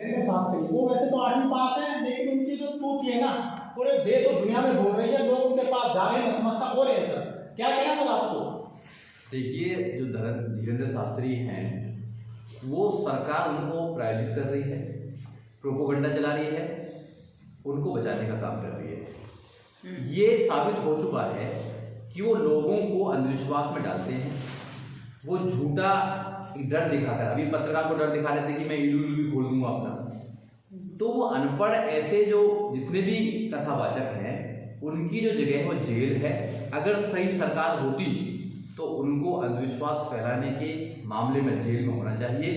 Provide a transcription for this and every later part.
शास्त्री वो वैसे तो 8वीं पास है, लेकिन उनकी जो तूती है ना पूरे देश और दुनिया में बोल रही है, लोग उनके पास जा रहे हैं, नतमस्तक हो रहे हैं। सर क्या कहना सर आपको? देखिए, जो धीरेन्द्र शास्त्री हैं वो सरकार उनको प्रायोजित कर रही है, प्रोपोगंडा चला रही है, उनको बचाने का काम कर रही है। ये साबित हो चुका है कि वो लोगों को अंधविश्वास में डालते हैं। वो झूठा डर दिखाकर, अभी पत्रकार को डर दिखा रहे थे कि मैं ईडू भी खोल दूंगा अपना, तो वो अनपढ़ ऐसे जो जितने भी कथावाचक हैं उनकी जो जगह है वो जेल है। अगर सही सरकार होती तो उनको अंधविश्वास फैलाने के मामले में जेल में होना चाहिए।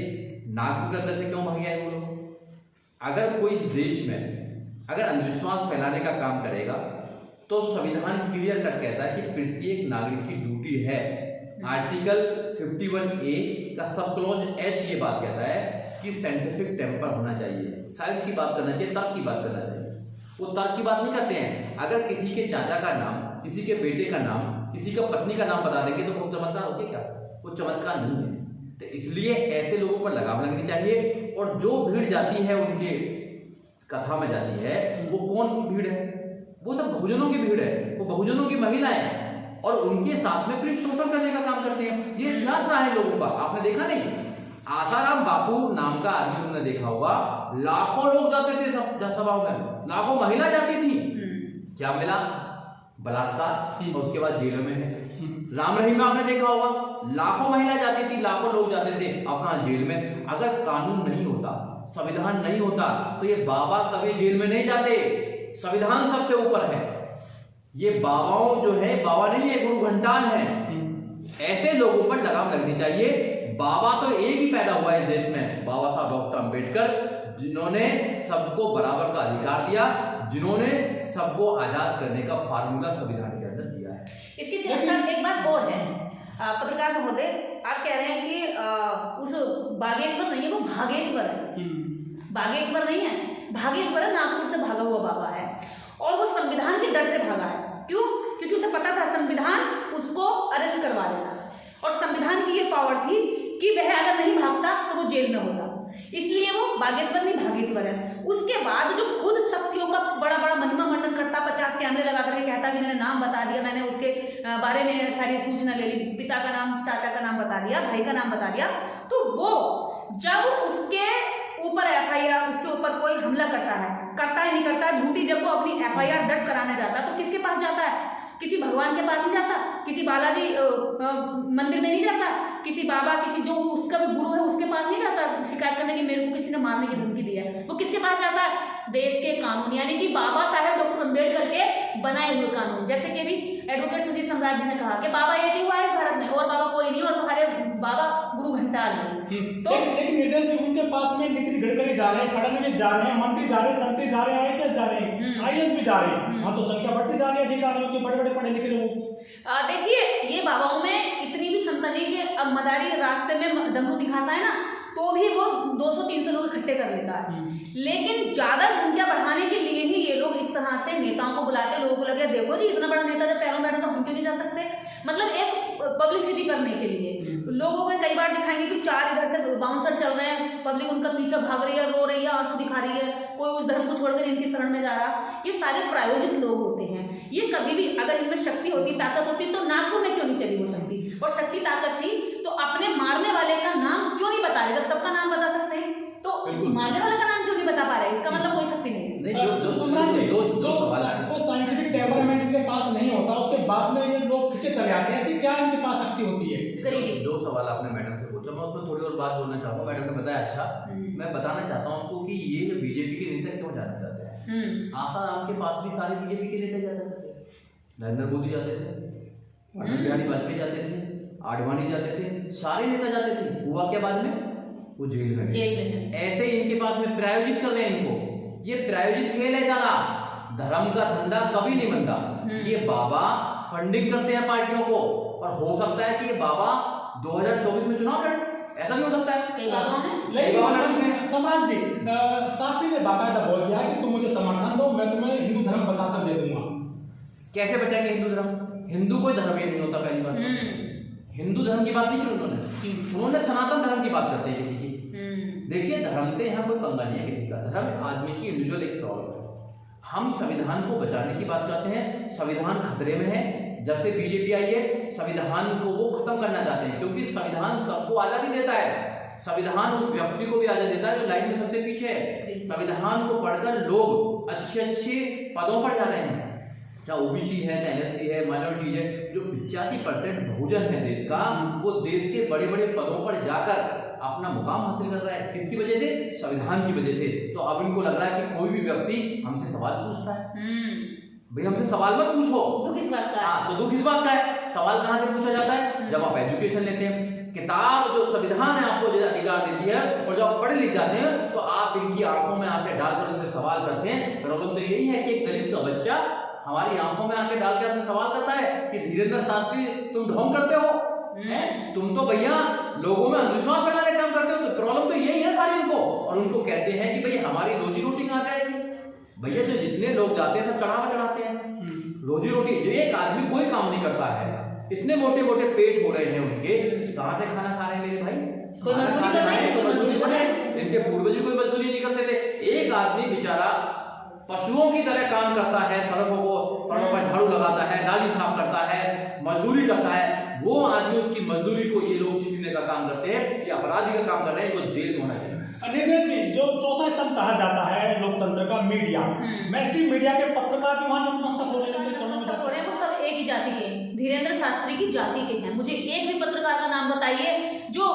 नागपुर के अंदर से क्यों भाग आए वो लोग? अगर कोई देश में अगर अंधविश्वास फैलाने का काम करेगा तो संविधान क्लियर कट कहता है कि प्रत्येक नागरिक की ड्यूटी है। आर्टिकल 51A का सब क्लॉज H ये बात कहता है कि साइंटिफिक टेम्पर होना चाहिए, साइंस की बात करना चाहिए, तर्क की बात करना चाहिए। वो तर्क की बात नहीं करते हैं। अगर किसी के चाचा का नाम, किसी के बेटे का नाम, किसी का पत्नी का नाम बता देंगे तो वो चमत्कार होते क्या? वो चमत्कार नहीं है। तो इसलिए ऐसे लोगों पर लगाम लगनी चाहिए। और जो भीड़ जाती है उनके कथा में जाती है, वो कौन भीड़ है? वो सब बहुजनों की भीड़ है, वो बहुजनों की महिलाएं, और उनके साथ में फिर शोषण करने का काम करते हैं। ये इतिहास रहा है लोगों का, आपने देखा नहीं? आसाराम बापू नाम का आदमी उन्होंने देखा होगा, लाखों लोग जाते थे सभाओं में, लाखों महिला जाती थी। क्या मिला? बलात्कार, और उसके बाद जेलों में है। राम रहीम में आपने देखा होगा, लाखों महिला जाती थी, लाखों लोग जाते थे अपना जेल में। अगर कानून नहीं होता, संविधान नहीं होता, तो ये बाबा कभी जेल में नहीं जाते। संविधान सबसे ऊपर है। ये बाबाओं जो है, बाबा नहीं है, गुरु घंटाल है। ऐसे लोगों पर लगाम लगनी चाहिए। बाबा तो एक ही पैदा हुआ है इस देश में, बाबा साहब डॉक्टर अंबेडकर, जिन्होंने सबको बराबर का अधिकार दिया, जिन्होंने सबको आजाद करने का फार्मूला संविधान के अंदर दिया है। इसके साथ एक बात और है, पत्रकार महोदय, आप कह रहे हैं कि उस बागेश्वर नहीं है, वो भागेश्वर है। बागेश्वर नहीं है, भागेश्वर है, नागपुर से भागा हुआ बाबा है। और वो संविधान के डर से भागा है। क्यों? क्योंकि उसे पता था संविधान उसको अरेस्ट करवा देगा, और संविधान की ये पावर थी कि वह अगर नहीं भागता तो वो जेल में होता। इसलिए वो बागेश्वर नहीं भागेश्वर है। उसके बाद जो खुद शक्तियों का बड़ा बड़ा महिमा मंडन करता, 50 कैमरे लगा करके कहता कि मैंने नाम बता दिया, मैंने उसके बारे में सारी सूचना ले ली, पिता का नाम, चाचा का नाम बता दिया, भाई का नाम बता दिया, तो वो जब उसके ऊपर FIR, उसके ऊपर कोई हमला करता है नहीं करता, झूठी, जब वो अपनी FIR दर्ज कराने जाता तो किसके पास जाता है? किसी भगवान के पास नहीं जाता, किसी बालाजी मंदिर में नहीं जाता, किसी बाबा, किसी जो उसका भी गुरु है उसके पास नहीं जाता शिकायत करने की मेरे को किसी ने मारने की धमकी दी है। वो किसके पास जाता है? देश के कानून, यानी कि बाबा साहेब डॉक्टर अम्बेडकर के बनाए हुए कानून। जैसे कि भी एडवोकेट सुधीर सम्राट जी ने कहा कि बाबा एक ही हुआ है इस भारत में, और बाबा कोई नहीं, और तुम्हारे बाबा गुरु घंटाल है। तो लेकिन निर्दल से उनके पास में नितिन गडकरी जा रहे हैं, फडणवीस जा रहे हैं, मंत्री जा रहे हैं, संतरी जा रहे हैं, IPS जा रहे हैं, IAS भी जा रहे हैं। हाँ, तो संख्या बढ़ती जा रही है अधिकारियों की, बड़े बड़े पढ़े लिखे लोगों की। देखिए, ये बाबाओं में इतनी भी क्षमता नहीं कि अब मदारी रास्ते में डमरू दिखाता है ना, तो भी वो 200-300 लोग इकट्ठे कर लेता है। लेकिन ज्यादा संख्या बढ़ाने के लिए ही ये लोग इस तरह से नेताओं को बुलाते, लोगों को लगे देखो जी इतना बड़ा नेता जब पैरों बैठा तो हम क्यों नहीं जा सकते, मतलब एक पब्लिसिटी करने के लिए। लोगों को कई बार दिखाएंगे कि 4 इधर से बाउंसर चल रहे हैं, पब्लिक उनका पीछे भाग रही है, रो रही है, आंसू दिखा रही है, कोई उस धर्म को छोड़कर इनकी शरण में जा रहा। ये सारे प्रायोजित लोग होते हैं। ये कभी भी अगर इनमें शक्ति होती, ताकत होती, तो नागपुर में क्यों नहीं चली वो शक्ति? और शक्ति ताकत थी तो अपने मारने वाले का नाम क्यों नहीं बता रहे? जब सबका नाम बता सकते हैं तो मारने वाले का नाम क्यों नहीं बता पा रहे? इसका मतलब कोई शक्ति नहीं। जो साइंटिफिक टेम्परामेंट इनके पास नहीं होता, उसके बाद में ये लोग खींचे चले आते हैं, ऐसी क्या इनके पास शक्ति होती है? जो सवाल आपने मैडम से पूछा, मैं उसमें थोड़ी और बात बोलना चाहूँगा। मैडम ने बताया, अच्छा मैं बताना चाहता हूँ आपको कि ये जो बीजेपी के नेता क्यों जाना चाहते हैं। आसाराम के पास भी सारे बीजेपी के नेता जाते थे, नरेंद्र मोदी जाते थे, अटल बिहारी वाजपेयी जाते थे, आडवाणी जाते थे, सारे नेता जाते थे। हुआ क्या बाद में? वो जेल में। ऐसे इनके पास में प्रायोजित कर रहे हैं इनको। ये प्रायोजित खेल है सारा, धर्म का धंधा कभी नहीं बनता। ये बाबा फंडिंग करते हैं पार्टियों को, और हो सकता है कि ये बाबा 2024 में चुनाव लड़े, ऐसा भी हो सकता है। सम्राट जी, शास्त्री ने बाकायदा बोल दिया कि तुम मुझे समर्थन दो, मैं तुम्हें हिंदू धर्म बचाकर दे दूंगा। कैसे बचाएंगे हिंदू धर्म? हिंदू कोई धर्म ही नहीं होता। पहली बात हिंदू धर्म की बात नहीं की उन्होंने सनातन धर्म की बात करते हैं किसी की। देखिए, धर्म से यहाँ कोई पंगा नहीं है किसी का। धर्म आदमी की इंडिविजुअल एक प्रॉब्लम है। हम संविधान को बचाने की बात करते हैं। संविधान खतरे में है। जब से बीजेपी आई है, संविधान को वो खत्म करना चाहते हैं, क्योंकि संविधान सबको आजादी देता है। संविधान उस व्यक्ति को भी आजादी देता है जो लाइन में सबसे पीछे है। संविधान को पढ़कर लोग अच्छे अच्छे पदों पर जा रहे हैं, चाहे ओबीसी है, चाहे एससी है, माइनॉरिटी है। जो 85% बहुजन है देश का, वो देश के बड़े बड़े पदों पर जाकर अपना मुकाम हासिल कर रहा है। किसकी वजह से? संविधान की वजह से। तो अब इनको लग रहा है कि कोई भी व्यक्ति हमसे सवाल पूछता है, भाई हमसे सवाल मत पूछो। दुख इस बात का। हाँ, तो दुख इस बात का है। सवाल कहाँ से पूछा जाता है? जब आप एजुकेशन लेते हैं। किताब जो संविधान है आपको जो अधिकार देती है, और जब आप पढ़े लिख जाते हैं तो आप इनकी आंखों में आंखें डालकर उनसे सवाल करते हैं। प्रॉब्लम तो यही है कि एक दलित का बच्चा हमारी आंखों में आंखें डाल के आपसे सवाल करता है कि धीरेन्द्र शास्त्री तुम ढोंग करते हो, तुम तो भैया लोगों में अंधविश्वास फैलाने का काम करते हो। तो प्रॉब्लम तो यही है सारी इनको। और उनको कहते हैं कि भाई हमारी रोजी रोटी कहाँ जाएगी? भैया जो जितने लोग जाते हैं सब चढ़ावा चढ़ाते हैं। रोजी रोटी जो एक आदमी कोई काम नहीं करता है, इतने मोटे मोटे पेट हो रहे हैं उनके, कहाँ से खाना खा रहे हैं मेरे भाई? कोई मजदूरी कर रहे हैं, तो मजदूरी कर रहे हैं। इनके पूर्वज कोई मजदूरी नहीं करते थे। एक आदमी बेचारा पशुओं की तरह काम करता है, सड़कों पर झाड़ू लगाता है, नाली साफ करता है, मजदूरी करता है। वो आदमी उसकी मजदूरी को ये लोग छीनने का काम करते हैं, ये अपराधी का काम कर रहे हैं, इनको जेल में होना चाहिए। निर्णय जी, जो चौथा स्तंभ कहा जाता है लोकतंत्र का, मीडिया, मैस्ट्रीम मीडिया के पत्रकार भी वहां नतमस्तक हो रहे हैं, वो सब एक ही जाति के, धीरेन्द्र शास्त्री की जाति के हैं। मुझे एक भी पत्रकार का नाम बताइए जो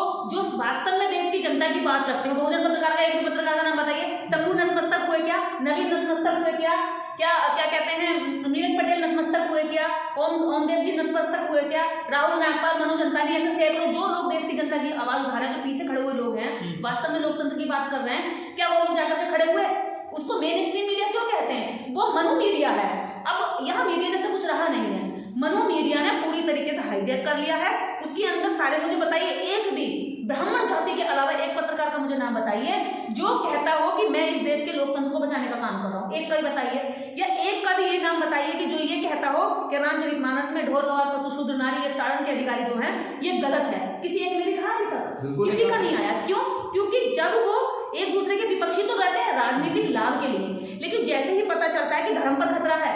वास्तव में देश की जनता की बात रखते हैं। बहुजन पत्रकार का एक भी पत्रकार का नाम बताइए। शंभू नतमस्तक हुए क्या? नवीन नतमस्तक हुए क्या? क्या कहते हैं, नीरज पटेल नतमस्तक हुए क्या? ओमदेव जी नतमस्तक हुए क्या? राहुल नागपाल, मनोज अंतानी, ऐसे सैकड़ों जो लोग देश की जनता की आवाज उठा रहे हैं, जो पीछे खड़े हुए लोग हैं, वास्तव में लोकतंत्र की बात कर रहे हैं, क्या वो लोग जाकर के खड़े हुए? उसको मेन स्ट्रीम मीडिया क्यों कहते हैं? वो मनु मीडिया है। अब यहाँ मीडिया जैसे कुछ रहा नहीं है। मनु मीडिया ने पूरी तरीके से हाईजैक कर लिया है। उसके अंदर सारे, मुझे बताइए एक भी ब्राह्मण जाति के अलावा एक पत्रकार का मुझे नाम बताइए जो कहता हो कि मैं इस देश के लोकतंत्र को बचाने का काम कर रहा हूँ। एक का ही बताइए, या एक का भी ये नाम बताइए कि जो ये कहता हो कि रामचरितमानस में ढोर गवार पशु शूद्र नारी ये ताड़न के अधिकारी जो है ये गलत है। किसी एक ने लिखा है तक? किसी का नहीं आया। क्यों? क्योंकि जब वो एक दूसरे के विपक्षी तो रहते हैं राजनीतिक लाभ के लिए, लेकिन जैसे ही पता चलता है कि धर्म पर खतरा है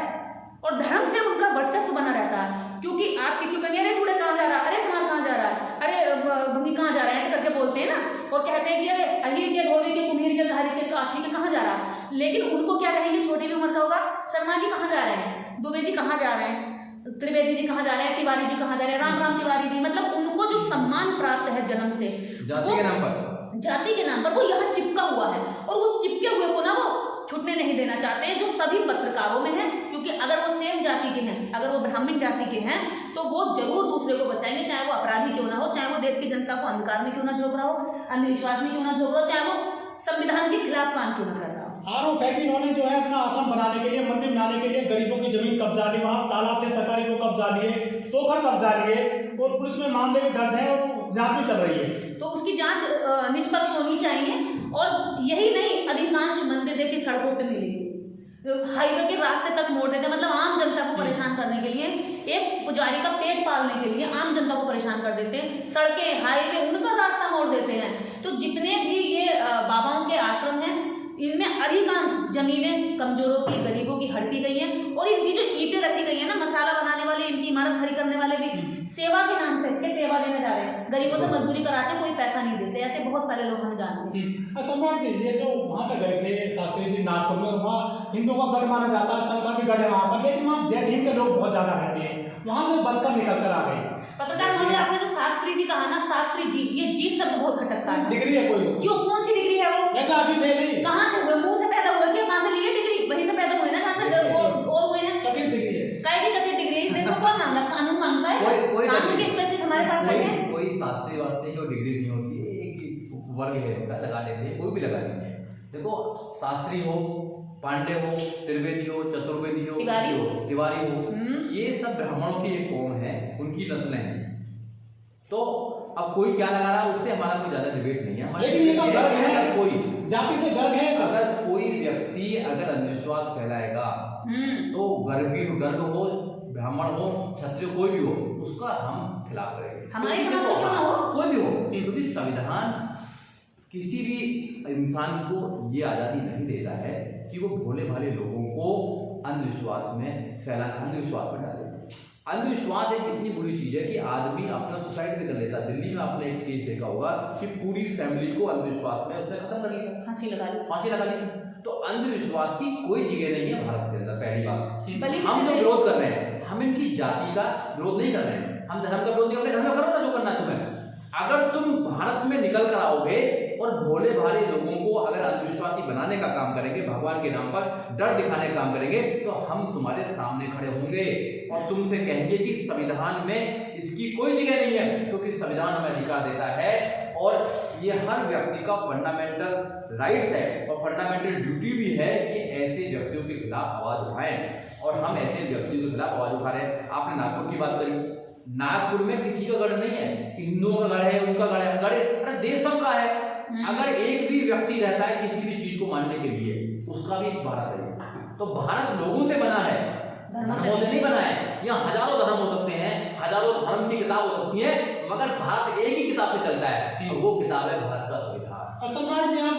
और धर्म से उनका वर्चस्व बना रहता है। क्योंकि आप किसी को कहेंगे अरे चूड़े कहाँ जा रहा है, अरे चांद कहाँ जा रहा है, अरे भूमि कहाँ जा रहा है, ऐसे करके बोलते हैं ना, और कहते हैं कि अरे अहीर के, धोबी के, कुम्हीर के, घारी के, काची के कहाँ जा रहा है। लेकिन उनको क्या कहेंगे, छोटी भी उम्र का होगा, शर्मा जी कहाँ जा रहे हैं, दुबे जी कहाँ जा रहे हैं, त्रिवेदी जी कहाँ जा रहे हैं, तिवारी जी कहाँ जा रहे हैं, राम राम तिवारी जी। मतलब उनको जो सम्मान प्राप्त है जन्म से, जाति के नाम पर वो यहाँ चिपका हुआ है, और उस चिपके हुए को ना वो छूटने नहीं देना चाहते हैं, जो सभी पत्रकारों में है। क्योंकि अगर वो सेम जाति के हैं, अगर वो ब्राह्मण जाति के हैं, तो वो जरूर दूसरे को बचाएंगे, चाहे वो अपराधी क्यों ना हो, चाहे वो देश की जनता को अंधकार में क्यों ना झोंक रहा हो, अंधविश्वास में क्यों ना झोंक रहा हो, चाहे वो संविधान के खिलाफ काम क्यों ना कर रहा हो। आरोप है कि इन्होंने जो है अपना आश्रम बनाने के लिए, मंदिर बनाने के लिए गरीबों की जमीन कब्जा ली, वहां तालाब थे सरकारी को कब्जा लिए, तोहफा कब्जा लिए, और पुलिस में मामले में दर्ज है और जांच भी चल रही है। तो उसकी जांच निष्पक्ष होनी चाहिए। और यही नहीं, अधिकांश मंदिर देखिए सड़कों पे मिलेंगे, हाईवे के रास्ते तक मोड़ देते, मतलब आम जनता को परेशान करने के लिए, एक पुजारी का पेट पालने के लिए आम जनता को परेशान कर देते हैं। सड़कें, हाईवे, उनका रास्ता मोड़ देते हैं। तो जितने भी ये बाबाओं के आश्रम हैं, इनमें अधिकांश जमीनें कमजोरों की, गरीबों की हड़पी गई हैं। और इनकी जो ईंटें रखी गई है ना, मसाला बनाने वाले, इनकी इमारत खड़ी करने वाले भी सेवा के नाम से के सेवा देने जा रहे हैं, गरीबों से मजदूरी कराते, कोई पैसा नहीं देते। ऐसे बहुत सारे लोग हमें जानते हैं। सम्राट जी, ये जो वहाँ पे गए थे शास्त्री जी नागपुर में, वहाँ हिंदुओं का गढ़ माना जाता है, शंकर भी गढ़ है वहाँ पर, लेकिन वहाँ जैन भीम के लोग बहुत ज्यादा रहते हैं, वहाँ से बचकर निकल कर आ गए। पत्रकार महोदय, आपने जो शास्त्री जी कहा ना, शास्त्री जी, ये जी शब्द बहुत खटकता है। डिग्री है कोई? क्यों? कौन सी डिग्री है वो? ऐसा अजीब है नहीं। कहाँ से हुए? मुंह से पैदा हुए क्या? कहाँ से लिए डिग्री? वहीं से पैदा हुए ना, जहाँ से और हुए हैं। कथित डिग्री है। कायदे कथित डिग्री है। इस देश में कौन मांगता? कानून मांगता है। कानून के स्पेशलिस्ट हमारे पास नहीं है। कोई शास्त्री वास्ते की डिग्री नहीं होती है, एक वर्ग है उनका, लगा लेते हैं, कोई भी लगा लेते हैं। देखो, शास्त्री हो, पांडे हो, त्रिवेदी हो, चतुर्वेदी हो, तिवारी हो, ये सब ब्राह्मणों की एक कौम है, उनकी नस्लें हैं। तो अब कोई क्या लगा रहा है, उससे हमारा कोई ज्यादा डिबेट नहीं है। लेकिन ये तो गर्व है, कोई जाति से गर्व है। अगर कोई व्यक्ति अगर अंधविश्वास फैलाएगा, तो गर्ग हो, ब्राह्मण हो, क्षत्रिय, कोई भी हो, उसका हम खिलाफ करेंगे। हमारे समाज में क्यों ना हो, कोई भी हो, क्योंकि संविधान किसी भी इंसान को ये आज़ादी नहीं देता है कि वो भोले भाले लोगों को अंधविश्वास में डाले। अंधविश्वास एक इतनी बुरी चीज़ है कि आदमी अपना सुसाइड भी कर लेता है। दिल्ली में आपने एक केस देखा होगा कि पूरी फैमिली को अंधविश्वास में उसने खत्म कर लिया, फांसी लगा ली थी। तो अंधविश्वास की कोई जगह नहीं है भारत के अंदर। पहली बात, हम जो बल्कि विरोध कर रहे हैं, हम इनकी जाति का विरोध नहीं कर रहे हैं, हम धर्म का विरोध नहीं, अपने धर्म में करो ना जो करना है तुम्हें। अगर तुम भारत में निकल कर आओगे और भोले भाले लोगों को अगर अंधविश्वासी बनाने का काम करेंगे, भगवान के नाम पर डर दिखाने का काम करेंगे, तो हम तुम्हारे सामने खड़े होंगे और तुमसे कहेंगे कि संविधान में इसकी कोई जगह नहीं है, क्योंकि संविधान हमें अधिकार देता है और ये हर व्यक्ति का फंडामेंटल राइट्स है और फंडामेंटल ड्यूटी भी है कि ऐसे व्यक्तियों के खिलाफ आवाज उठाएं। और हम ऐसे व्यक्तियों के खिलाफ आवाज उठा रहे हैं। आपने नागपुर की बात करी, नागपुर में किसी का गढ़ नहीं है कि हिंदुओं का गढ़ है, उनका गढ़ है, अरे देश सबका है। अगर एक भी व्यक्ति रहता है किसी भी चीज को मानने के लिए, उसका भी एक भारत है। तो भारत लोगों से बना है, धर्मों से नहीं बना है। यहाँ हजारों धर्म हो सकते हैं, हजारों धर्म की किताब हो सकती है, मगर भारत एक ही किताब से चलता है और वो किताब है भारत का संविधान। सम्राट जी, आप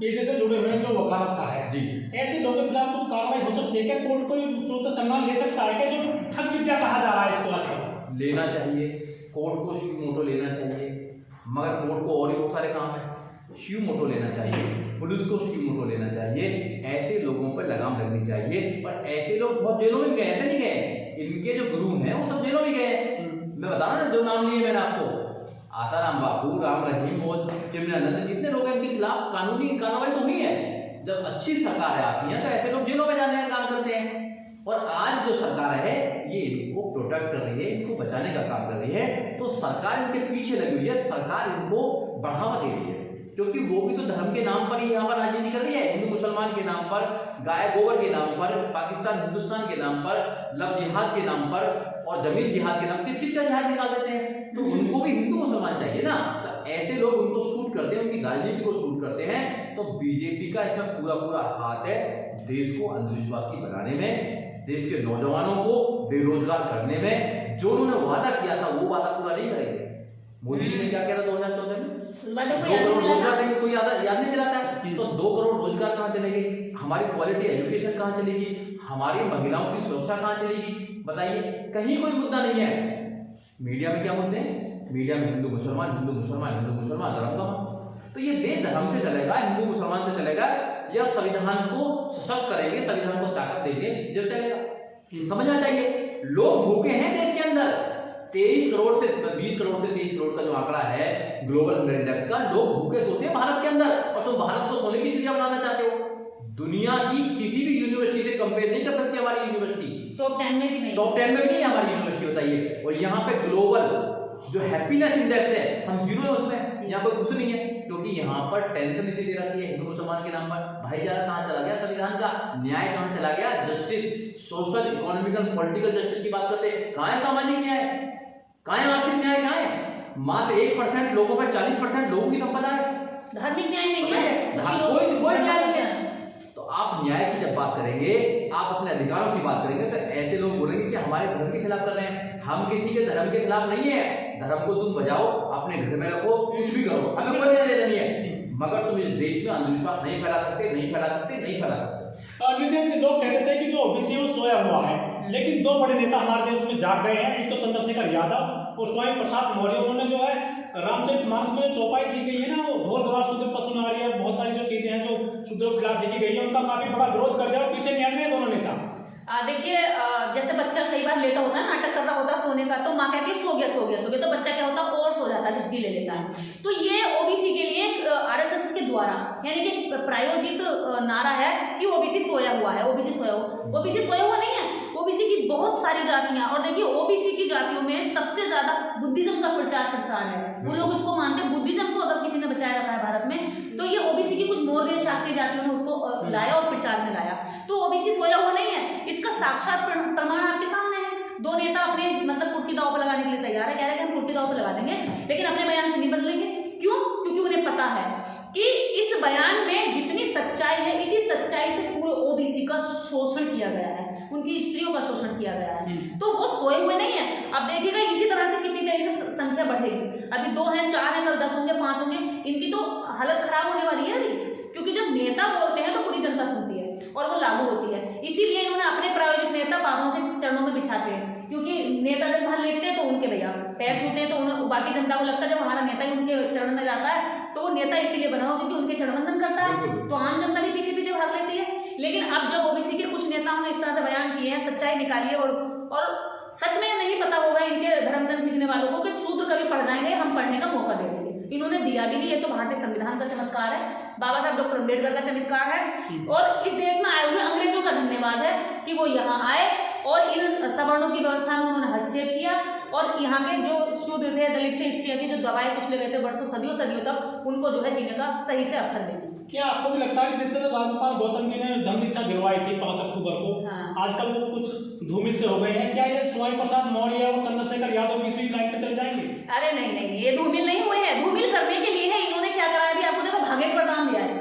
पेशे से जुड़े हुए हैं जो वकालत का है जी, ऐसे लोगों के खिलाफ कुछ कार्रवाई हो सकती है क्या? कोर्ट कोई सम्मान ले सकता है क्या? जो ठग विद्या कहा जा रहा है इसको आजकल लेना चाहिए, कोर्ट को श्यू मोटो लेना चाहिए, मगर कोर्ट को और भी बहुत सारे काम है। श्यू मोटो लेना चाहिए, पुलिस को श्यू मोटो लेना चाहिए, ऐसे लोगों पर लगाम लगनी चाहिए। पर ऐसे लोग बहुत जेलों में गए, ऐसे नहीं गए, इनके जो गुरु हैं वो सब जेलों में गए। मैं बता रहा ना जो नाम लिए मैंने आपको, आसाराम बापू, राम रहीम और चिमनानंद, जितने लोग हैं इनके खिलाफ कानूनी कार्रवाई तो हुई है। जब अच्छी सरकारें आती हैं तो ऐसे लोग जेलों में जाने का काम करते हैं। और आज जो सरकार है ये इनको प्रोटेक्ट कर रही है, इनको बचाने का काम कर रही है, तो सरकार इनके पीछे लगी हुई है, सरकार इनको बढ़ावा दे रही है, क्योंकि वो भी तो धर्म के नाम पर ही यहाँ पर राजनीति कर रही है। हिंदू मुसलमान के नाम पर, गाय गोबर के नाम पर, पाकिस्तान हिंदुस्तान के नाम पर, लव जिहाद के नाम पर और जमीन जिहाद के नाम, किस चीज का जिहाद निकाल देते हैं। तो उनको भी हिंदू मुसलमान चाहिए ना, तो ऐसे लोग उनको शूट करते हैं, उनकी राजनीति को शूट करते हैं। तो बीजेपी का इसमें पूरा हाथ है देश को अंधविश्वासी बनाने में, देश के नौजवानों को बेरोजगार करने में। जो उन्होंने वादा किया था वो वादा पूरा नहीं करेंगे। मोदी जी ने क्या किया था 2014 में? 2 करोड़ रोजगार देंगे, कोई याद नहीं दिलाता है। तो 2 करोड़ रोजगार कहाँ चलेंगे? हमारी क्वालिटी एजुकेशन कहाँ चलेगी? हमारी महिलाओं की सुरक्षा कहाँ चलेगी? बताइए, कहीं कोई मुद्दा नहीं है। मीडिया में क्या मुद्दे हैं? मीडिया में हिंदू मुसलमान, हिंदू मुसलमान, हिंदू मुसलमान, धर्म का। तो ये बेधर्म से चलेगा, हिंदू मुसलमान से चलेगा, या संविधान को सशक्त करेंगे, संविधान को ताकत देंगे जब चलेगा। समझना चाहिए, लोग भूखे हैं देश के अंदर। 23 करोड़ से 20 करोड़ से 23 करोड़ का जो आंकड़ा है ग्लोबल हंगर इंडेक्स का, लोग भूखे सोते हैं भारत के अंदर, और तुम भारत को सोने की चिड़िया बनाना चाहते हो। दुनिया की किसी भी यूनिवर्सिटी से कंपेयर नहीं कर सकती हमारी यूनिवर्सिटी। टॉप 10 में भी नहीं, टॉप 10 में भी नहीं हमारी यूनिवर्सिटी, बताइए। और यहाँ पे ग्लोबल जो हैप्पीनेस इंडेक्स है, हम 0 है उसमें। यहाँ कोई खुश नहीं है, क्योंकि यहाँ पर टेंशन इसी दे रखी है हिंदू मुसलमान के नाम पर। भाईचारा कहाँ चला गया? संविधान का न्याय कहाँ चला गया? Justice, social, economical, political justice की बात करते हैं, कहाँ है सामाजिक न्याय? कहाँ है आर्थिक न्याय? कहाँ है? मात्र 1% लोगों पर 40% लोगों की संपदा है। धार्मिक न्याय नहीं है, कोई न्याय नहीं है। तो आप न्याय की जब बात करेंगे, आप अपने अधिकारों की बात करेंगे, तो ऐसे लोग बोलेंगे कि हमारे धर्म के खिलाफ कर रहे हैं। हम किसी के धर्म के खिलाफ नहीं है। धर्म को तुम बजाओ, अपने घर में रखो, कुछ भी करो, हमें कोई लेना नहीं है, मगर तुम इस देश में अंधविश्वास नहीं फैला सकते, नहीं फैला सकते, नहीं फैला सकते। नितिन जी, लोग कहते थे कि जो ओबीसी है वो सोया हुआ है, लेकिन 2 बड़े नेता हमारे देश में जाग गए हैं। एक तो चंद्रशेखर यादव और स्वयं प्रसाद मौर्य। उन्होंने जो है रामचरितमानस में जो चौपाई दी गई है ना, वो ढोल गवार शूद्र पशु नारी और बहुत सारी जो चीजें हैं जो शूद्रों के खिलाफ लिखी गई है, उनका काफी बड़ा विरोध कर दिया और पीछे नहीं हट रहे दोनों नेता। देखिए, जैसे बच्चा कई बार लेटा होता है, नाटक कर रहा होता है सोने का, तो माँ कहती है सो गया सो गया सो गया, तो बच्चा क्या होता है और सो जाता है, झपकी ले लेता है। तो ये ओबीसी के लिए आरएसएस के द्वारा यानी कि प्रायोजित नारा है कि ओबीसी सोया हुआ है, ओबीसी सोया हुआ। ओबीसी सोया हुआ नहीं है, ओबीसी की बहुत सारी जातियां, और देखिए ओबीसी की जातियों में सबसे ज्यादा बुद्धिज्म का प्रचार प्रसार है। वो लोग उसको मानते हैं, बुद्धिज्म को अगर किसी ने बचाए रखा है भारत में, तो ये ओबीसी की कुछ मौर्य शाक्य जातियों ने उसको लाया और प्रचार में लाया। तो ओबीसी सोया हुआ नहीं है, इसका साक्षात प्रमाण आपके सामने है। 2 नेता अपने मतलब कुर्सी दांव पर लगाने के लिए तैयार है, कह रहे हैं कि हम कुर्सी दांव पर लगा देंगे, लेकिन अपने बयान से नहीं बदलेंगे। क्यों? क्योंकि उन्हें पता है कि इस बयान में जितनी सच्चाई है, इसी सच्चाई से पूरे ओबीसी का शोषण किया गया है, उनकी स्त्रियों का शोषण किया गया है। तो वो सोए हुए नहीं है। अब देखिएगा इसी तरह से कितनी तेजी से संख्या जनसंख्या बढ़ेगी। अभी 2 हैं, 4 हैं, कल 10 होंगे, 5 होंगे, इनकी तो हालत खराब होने वाली है अभी, क्योंकि जब नेता बोलते हैं तो पूरी जनता सुनती है और वो लागू होती है। इसीलिए इन्होंने अपने प्रायोजित नेता बाबाओं के चरणों में बिछाते हैं, क्योंकि नेता जब वहां लेटते हैं तो उनके भैया पैर छूते हैं, तो उन्हें बाकी जनता को लगता है जब हमारा नेता ही उनके चरण में जाता है तो वो नेता इसीलिए बना हो क्योंकि उनके चरण वंदन करता है, तो आम जनता भी पीछे पीछे भाग लेती है। लेकिन अब जब ओबीसी के कुछ नेताओं ने इस तरह से बयान किए हैं, सच्चाई निकाली है, और सच में नहीं पता होगा इनके धर्मग्रंथ लिखने वालों को कि सूत्र कभी पढ़ाएंगे, हम पढ़ने का मौका दे देंगे। इन्होंने दिया भी नहीं, ये तो भारतीय संविधान का चमत्कार है, बाबा साहब डॉक्टर अम्बेडकर का चमत्कार है, और इस देश में आए हुए अंग्रेजों का धन्यवाद है कि वो यहाँ आए और इन सवर्णों की व्यवस्था में उन्होंने हस्तक्षेप किया, और यहाँ के जो शूद्र थे, दलित थे, स्त्रियाँ थी, जो दबाए कुचले गए थे वर्षों सदियों तक, उनको जो है जीने का सही से अवसर दे। क्या आपको भी लगता है कि जिस तरह से राज्यपाल गौतम जी ने धर्म दीक्षा दिलवाई थी 5 अक्टूबर को, आजकल वो कुछ धूमिल से हो गए हैं, क्या ये स्वामी प्रसाद मौर्य और चंद्रशेखर यादव की स्वीट लाइन पे चले जाएंगे? अरे नहीं, ये धूमिल नहीं हुए हैं, धूमिल करने के लिए है। इन्होंने क्या करा है अभी आपको देखो, भागेश्वर नाम दिया है,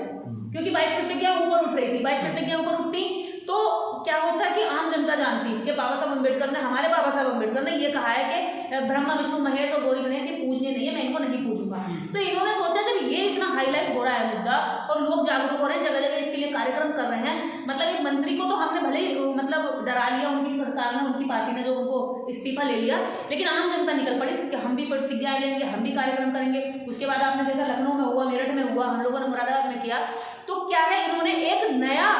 क्योंकि 22 प्रतिज्ञा ऊपर उठ रही थी, 22 प्रतिज्ञा ऊपर उठती तो क्या होता कि आम जनता जानती कि बाबा साहब अम्बेडकर ने, हमारे बाबा साहब अम्बेडकर ने ये कहा है कि ब्रह्मा विष्णु महेश और गौरी गणेश ये पूजने नहीं है, मैं इनको नहीं पूजूंगा। तो इन्होंने सोचा जब ये इतना हाईलाइट हो रहा है मुद्दा और लोग जागरूक हो रहे हैं, जगह जगह इसके लिए कार्यक्रम कर रहे हैं, मतलब एक मंत्री को तो हमने भले ही मतलब डरा लिया, उनकी सरकार ने, उनकी पार्टी ने जो उनको इस्तीफा ले लिया, लेकिन आम जनता निकल पड़ी कि हम भी प्रतिज्ञाएं लेंगे, हम भी कार्यक्रम करेंगे। उसके बाद आपने देखा लखनऊ में हुआ, मेरठ में हुआ, हम लोगों ने मुरादाबाद में किया। तो क्या है, इन्होंने एक नया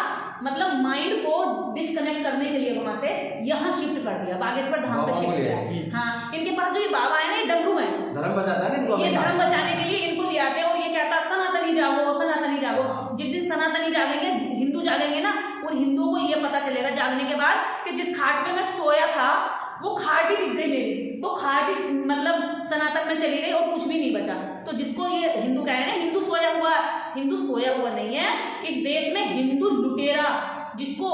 मतलब माइंड को डिस्कनेक्ट करने के लिए वहां से यहाँ शिफ्ट कर दिया, बागेश्वर धाम पे शिफ्ट किया। हाँ, इनके पास जो ये बाबा है ना, ये डमरू है, धर्म बचाता है ना, ये धर्म बचाने के लिए इनको ले आते हैं, और ये कहता सनातनी जागो, सनातनी जागो। जिस दिन सनातनी जागेंगे, हिंदू जागेंगे ना, उन हिंदुओं को ये पता चलेगा जागने के बाद कि जिस खाट पे मैं सोया था वो खाट ही बिक गई मेरी, वो खाट ही मतलब सनातन में चली गई और कुछ भी नहीं बचा। तो जिसको ये हिंदू कहे ना, हिंदू सोया हुआ नहीं है। इस देश में हिंदू लुटेरा, जिसको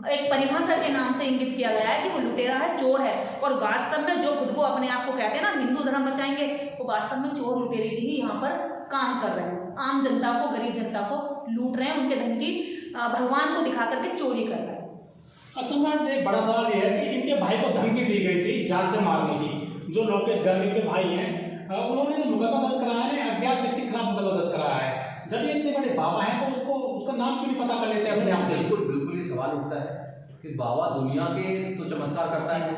एक परिभाषा के नाम से इंगित किया गया है कि वो लुटेरा है, चोर है, और वास्तव में जो खुद को अपने आप को कहते हैं ना हिंदू धर्म बचाएंगे, वो वास्तव में चोर लुटेरे ही यहाँ पर काम कर रहे हैं, आम जनता को, गरीब जनता को लूट रहे हैं, उनके धन की भगवान को दिखा करके चोरी कर रहे हैं। सम्राट जी, एक बड़ा सवाल ये है कि इनके भाई को धमकी दी गई थी जान से मारने की, जो लोकेश गर्ग के भाई हैं, उन्होंने जो मुकदमा दर्ज कराया है, अज्ञात व्यक्ति के खिलाफ मुकदमा दर्ज कराया है। जब ये इतने बड़े बाबा हैं तो उसका नाम क्यों नहीं पता कर लेते अपने आप से? बिल्कुल ये सवाल उठता है कि बाबा दुनिया के तो चमत्कार करता है,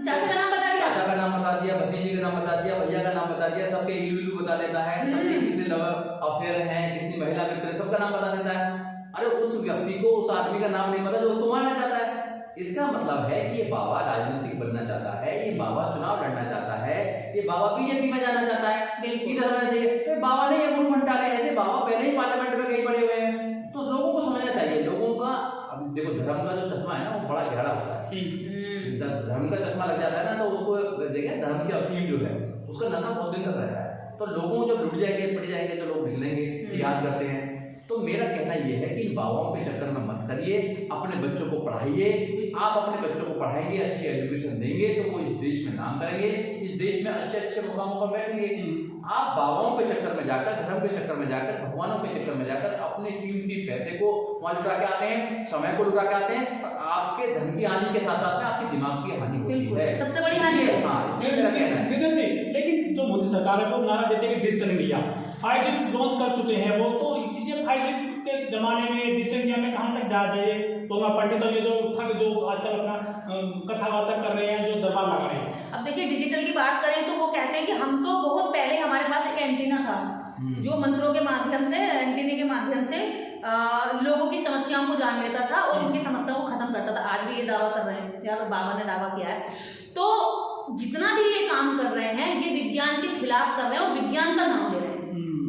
चाचा का नाम बता दिया, चाचा का नाम बता दिया, भतीजे का नाम बता दिया, भैया का नाम बता दिया, सबके इलू बता लेता है, सबके कितने लवर अफेयर हैं, कितनी महिला मित्र है, सबका नाम बता देता है। अरे उस व्यक्ति को, उस आदमी का नाम नहीं पता जो उसको मारना चाहता है। इसका मतलब है कि ये बाबा राजनीतिक बनना चाहता है, ये बाबा चुनाव लड़ना चाहता है, ये बाबा बीजेपी में जाना चाहता है, इधर होना चाहिए। तो बाबा ने ये गुरु घंटाले ऐसे, बाबा पहले ही पार्लियामेंट में कहीं पड़े हुए हैं, तो लोगों को समझना चाहिए। लोगों का अब देखो, धर्म का जो चश्मा है ना वो बड़ा गहरा होता है, धर्म का चश्मा लग जाता है ना तो उसको देखें, धर्म की अफीम जो है उसका नशा बहुत दिन तक रहता है, तो लोगों को जब लुट जाएंगे, पड़ जाएंगे, तो लोग निकलेंगे, याद करते हैं। तो मेरा कहना यह है कि इन बाबाओं के चक्कर में मत करिए, अपने बच्चों को पढ़ाइए। आप अपने बच्चों को पढ़ाएंगे, अच्छी एजुकेशन देंगे तो वो इस देश में नाम करेंगे, इस देश में अच्छे अच्छे मुकामों पर बैठेंगे। आप बाबाओं के चक्कर में जाकर, धर्म के चक्कर में जाकर, भगवानों के चक्कर में जाकर अपने कीमती पैसे को वहां लुटा के आते हैं, समय को लुटा के आते हैं, और आपके धन की हानि के साथ साथ में आपकी दिमाग की हानि होती है, सबसे बड़ी हानि है। नितिन जी, लेकिन जो मोदी सरकार है वो नारा देते हैं डिजिटल इंडिया, 5G लॉन्च कर चुके हैं वो, तो ये 5G के जमाने में डिजिटल इंडिया में कहाँ तक जा जाइए? तो पंडित और ये जो आजकल अपना कथावाचक कर रहे हैं, जो दरबार लगा रहे हैं। अब देखिए, डिजिटल की बात करें तो वो कहते हैं कि हम तो बहुत पहले हमारे पास एक एंटीना था जो मंत्रों के माध्यम से, एंटीने के माध्यम से लोगों की समस्याओं को जान लेता था और उनकी समस्याओं को खत्म करता था। आज भी ये दावा कर रहे हैं, या तो बाबा ने दावा किया है। तो जितना भी ये काम कर रहे हैं, ये विज्ञान के खिलाफ कर रहे हैं और विज्ञान का नाम ले रहे हैं।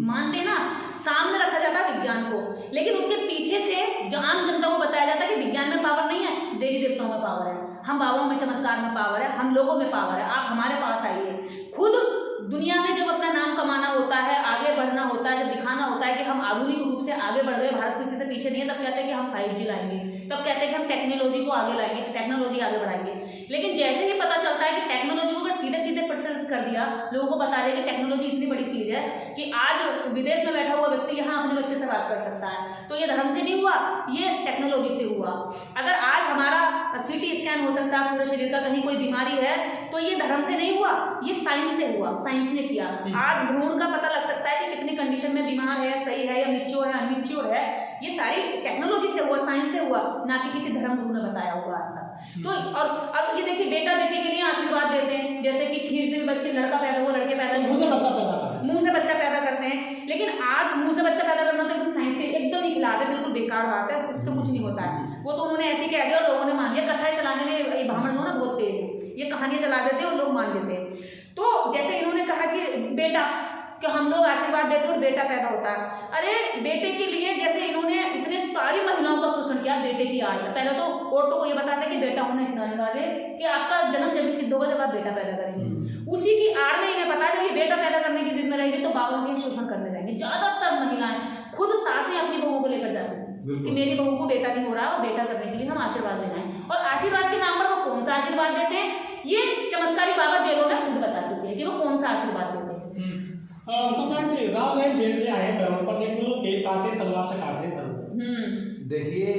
मानते हैं ना, सामने रखा जाता है विज्ञान को, लेकिन उसके पीछे से जो आम जनता को बताया जाता है कि विज्ञान में पावर नहीं है, देवी देवताओं में पावर है, हम बाबाओं में चमत्कार में पावर है, हम लोगों में पावर है, आप हमारे पास आइए। खुद दुनिया में जब अपना नाम कमाना होता है, आगे बढ़ना होता है, जब दिखाना होता है कि हम आधुनिक रूप से आगे बढ़ गए, भारत किसी से पीछे नहीं है, तब कहते हैं कि हम 5G लाएंगे, तब कहते हैं कि हम टेक्नोलॉजी को आगे लाएंगे, टेक्नोलॉजी आगे बढ़ाएंगे। लेकिन जैसे ही पता चलता है कि टेक्नोलॉजी को अगर सीधे सीधे प्रचलित कर दिया, लोगों को बता दिया कि टेक्नोलॉजी इतनी बड़ी चीज़ है कि आज विदेश में बैठा हुआ व्यक्ति यहाँ अपने बच्चे से बात कर सकता है। तो ये धर्म से नहीं हुआ, ये टेक्नोलॉजी से हुआ। अगर आज हमारा CT स्कैन हो सकता है पूरे शरीर का, कहीं कोई बीमारी है, तो ये धर्म से नहीं हुआ, ये साइंस से हुआ, साइंस ने किया। आज भ्रूण का पता लग सकता है कि कितनी कंडीशन में बीमार है, सही है या मिच्योर है, अनमिच्योर है, ये सारी टेक्नोलॉजी से हुआ, साइंस से हुआ, ना कि किसी धर्म गुरु ने बताया हुआ आज तक। तो और अब ये देखिए, बेटा बेटी के लिए आशीर्वाद देते हैं, जैसे कि खीर से भी बच्चे, लड़का पैदा हुआ, लड़के पैदा मुंह से बच्चा पैदा करते हैं, मुंह से बच्चा पैदा करते हैं। लेकिन आज मुंह से बच्चा पैदा करना तो एकदम साइंस के एकदम ही खिलाफ है, बिल्कुल बेकार बात है, उससे कुछ नहीं होता है। वो तो उन्होंने ऐसे कह दिया और लोगों ने मान लिया। कथाएं चलाने में ये ब्राह्मण हो ना बहुत तेज है, ये कहानियां चला देते हैं और लोग मान देते हैं। तो जैसे इन्होंने कहा कि बेटा, कि हम लोग आशीर्वाद देते हैं और बेटा पैदा होता है। अरे बेटे के लिए जैसे इन्होंने इतने सारी महिलाओं का शोषण किया बेटे की आड़ में। पहले तो औरतों को ये बताते हैं कि बेटा होना इतना अनिवार्य है कि आपका जन्म जब भी सिद्ध होगा जब आप बेटा पैदा करेंगे। उसी की आड़ में इन्हें पता है जब ये बेटा पैदा करने की जिद में रहेगी तो बाबा के शोषण करने जाएंगे। ज्यादातर महिलाएं खुद सासें अपनी बहू को लेकर जाती हैं कि मेरी बहू को बेटा नहीं हो रहा, और बेटा करने के लिए हम आशीर्वाद देना है। और आशीर्वाद के नाम पर वो कौन सा आशीर्वाद देते हैं, ये चमत्कारी बाबा जेलों में खुद बता चुके हैं कि वो कौन सा आशीर्वाद देते हैं। सम्राट जी, राम रहीम जेल से आए पैरों पर, लेकिन वो केक काटे, तलवार से काट रहे सब। देखिए,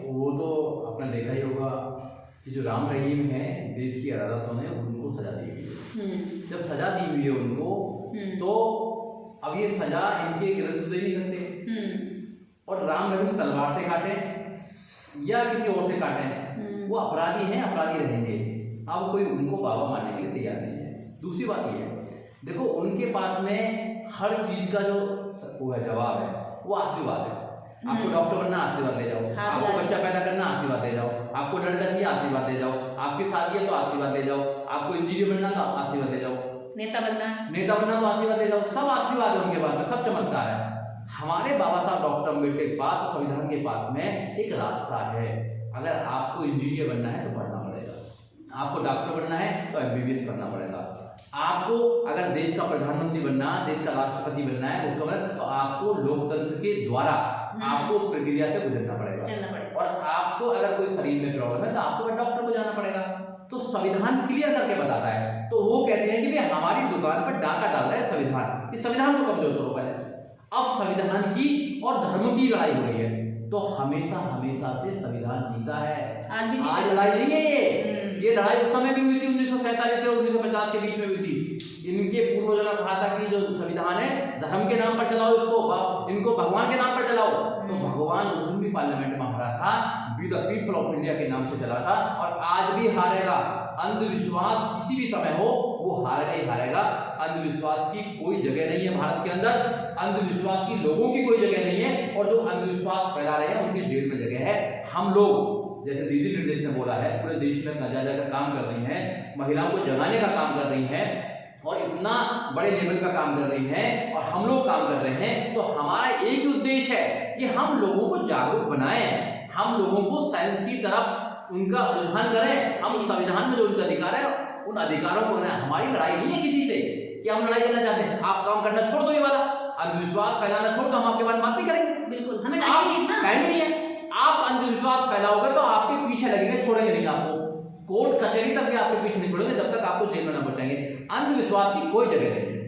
वो तो आपने देखा ही होगा कि जो राम रहीम है, देश की अदालतों ने उनको सजा दी हुई है। जब सजा दी हुई है उनको, तो अब ये सजा इनके गिरफ्त तो दे नहीं सकते। और राम रहीम तलवार से काटे या किसी और से काटे, वो अपराधी हैं, अपराधी रहेंगे। अब कोई उनको बाबा मानने के लिए तैयार नहीं है। दूसरी बात ये है, देखो उनके पास में हर चीज का जो वो है जवाब है, वो आशीर्वाद है। आपको डॉक्टर बनना, आशीर्वाद ले जाओ। आपको बच्चा पैदा करना, आशीर्वाद ले जाओ। आपको लड़का चाहिए, आशीर्वाद ले जाओ। आपकी शादी है तो आशीर्वाद ले जाओ। आपको इंजीनियर बनना तो आशीर्वाद ले जाओ। नेता बनना तो आशीर्वाद ले जाओ। सब आशीर्वाद है उनके पास में, सब चमत्कार है। हमारे बाबा साहब डॉक्टर अम्बेडकर के पास, संविधान के पास में एक रास्ता है। अगर आपको इंजीनियर बनना है तो पढ़ना पड़ेगा, आपको डॉक्टर बनना है तो MBBS करना पड़ेगा, आपको अगर देश का प्रधानमंत्री बनना, देश का राष्ट्रपति बनना है तो आपको लोकतंत्र के द्वारा आपको उस प्रक्रिया से गुजरना पड़ेगा। और आपको अगर कोई शरीर में प्रॉब्लम है तो आपको डॉक्टर को जाना पड़ेगा। तो संविधान क्लियर करके बताता है। तो वो कहते हैं कि भाई हमारी दुकान पर डाका डाल रहा है संविधान, इस संविधान को कमजोर करो पहले। अब संविधान की और धर्म की लड़ाई हो रही है, तो हमेशा हमेशा से संविधान जीता है। आज लड़ाई नहीं है ये लड़ाई उस समय भी हुई थी, 1947 से 1950 के बीच में हुई थी। इनके पूर्वजों ने कहा था कि जो संविधान है धर्म के नाम पर चलाओ, इसको इनको भगवान के नाम पर चलाओ। तो भगवान उस दिन भी पार्लियामेंट में हारा था, be the people of India के नाम से चला था, और आज भी हारेगा। अंधविश्वास किसी भी समय हो वो हारेगा ही हारेगा। अंधविश्वास की कोई जगह नहीं है भारत के अंदर, अंधविश्वास की लोगों की कोई जगह नहीं है, और जो अंधविश्वास फैला रहे हैं उनकी जेल में जगह है। हम लोग जैसे दीदी निर्देश ने बोला है, पूरे देश में नजायज काम कर रही हैं, महिलाओं को जगाने का काम कर रही हैं, और इतना बड़े लेवल का काम कर रही हैं, और हम लोग काम कर रहे हैं। तो हमारा एक ही उद्देश्य है कि हम लोगों को जागरूक बनाएं, हम लोगों को साइंस की तरफ उनका रुझान करें। हम संविधान में जो उनका अधिकार है उन अधिकारों को बनाएं। हमारी लड़ाई नहीं है किसी से कि हम लड़ाई करना चाहते हैं। आप काम करना छोड़ दो, ये वाला अंधविश्वास फैलाना छोड़ दो, हम आपके बारे में बात नहीं करेंगे। बिल्कुल, हमें टाइम नहीं है। आप अंधविश्वास फैलाओगे तो आपके पीछे लगेंगे, छोड़ेंगे नहीं आपको। कोर्ट कचहरी तक भी आपके पीछे नहीं छोड़ेंगे जब तक आपको जेल में न बैठाएंगे। अंधविश्वास की कोई जगह नहीं है।